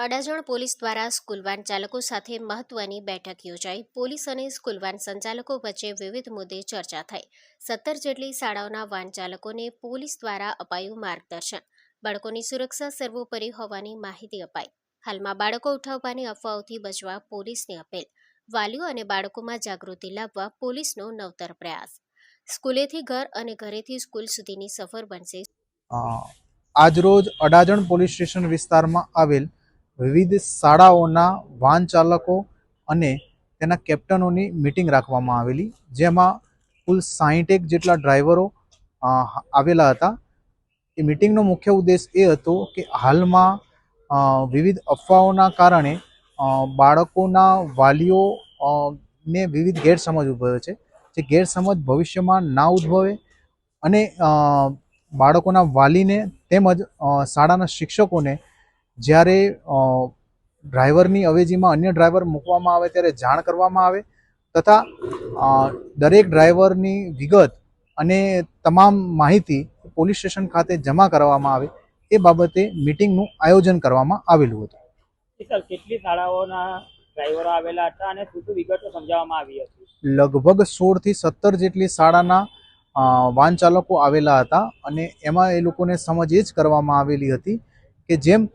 Adajan police દ્વારા school van ચાલકો સાથે મહત્વની બેઠક યોજાઈ. પોલીસ અને સ્કૂલ વાન સંચાલકો વચ્ચે વિવિધ મુદ્દે ચર્ચા થઈ. 17 જેટલી શાળાઓના વાન ચાલકોને પોલીસ દ્વારા અપાયું માર્ગદર્શન. બાળકોની સુરક્ષા સર્વોપરી હોવાની માહિતી અપાઈ. હાલમાં બાળકો ઉઠાવવાની અફવાઓથી બચવા પોલીસની અપીલ. વાલીઓ અને બાળકોમાં જાગૃતિ લાવવા પોલીસનો નવતર પ્રયાસ. સ્કૂલેથી ઘર અને ઘરેથી સ્કૂલ સુધીની સફર બનશે. આજરોજ અડાજણ પોલીસ સ્ટેશન વિસ્તારમાં આવેલ વિવિધ શાળાઓના વાહન ચાલકો અને તેના કેપ્ટનોની મિટિંગ રાખવામાં આવેલી, જેમાં કુલ 60 જેટલા ડ્રાઈવરો આવેલા હતા. એ મિટિંગનો મુખ્ય ઉદ્દેશ એ હતો કે હાલમાં વિવિધ અફવાઓના કારણે બાળકોના વાલીઓ ને વિવિધ ગેરસમજ ઉદ્ભવે છે. જે ગેરસમજ ભવિષ્યમાં ના ઉદ્ભવે અને બાળકોના વાલીને તેમજ શાળાના શિક્ષકોને જ્યારે ડ્રાઈવરની અવેજીમાં અન્ય ડ્રાઈવર મૂકવામાં આવે ત્યારે જાણ કરવામાં આવે તથા દરેક ડ્રાઈવરની વિગત અને તમામ માહિતી પોલીસ સ્ટેશન ખાતે જમા કરવામાં આવે એ બાબતે મિટિંગનું આયોજન કરવામાં આવેલું હતું. કેટલી શાળાઓના ડ્રાઈવરો આવેલા હતા અને શું શું વિગતો સમજાવવામાં આવી હતી? લગભગ 16 થી 17 જેટલી શાળાના વાહન ચાલકો આવેલા હતા અને એમાં એ લોકોને સમજ એ જ કરવામાં આવેલી હતી કે જેમ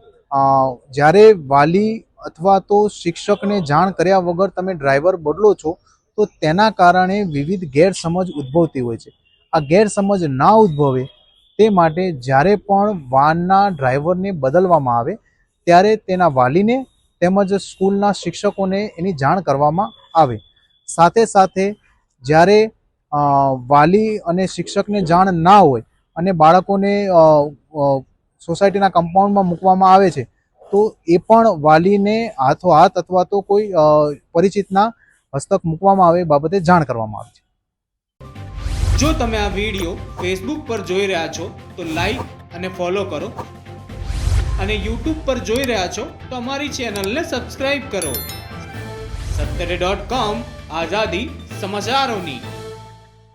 જ્યારે વાલી અથવા તો શિક્ષકને જાણ કર્યા વગર તમે ડ્રાઈવર બદલો છો તો તેના કારણે વિવિધ ગેરસમજ ઉદ્ભવતી હોય છે. આ ગેરસમજ ના ઉદ્ભવે તે માટે જ્યારે પણ વાનના ડ્રાઈવરને બદલવામાં આવે ત્યારે તેના વાલીને તેમજ સ્કૂલના શિક્ષકોને એની જાણ કરવામાં આવે. સાથે સાથે જ્યારે વાલી અને શિક્ષકને જાણ ના હોય અને બાળકોને સોસાયટીના કમ્પાઉન્ડમાં મૂકવામાં આવે છે તો એ પણ વાલીને હાથોહાથ અથવા તો કોઈ પરિચિતના હસ્તક મૂકવામાં આવે એ બાબતે જાણ કરવામાં આવે છે. જો તમે આ વિડીયો ફેસબુક પર જોઈ રહ્યા છો તો લાઈક અને ફોલો કરો અને યુટ્યુબ પર જોઈ રહ્યા છો તો અમારી ચેનલને સબસ્ક્રાઇબ કરો. 17.com આઝાદી સમાચારોની.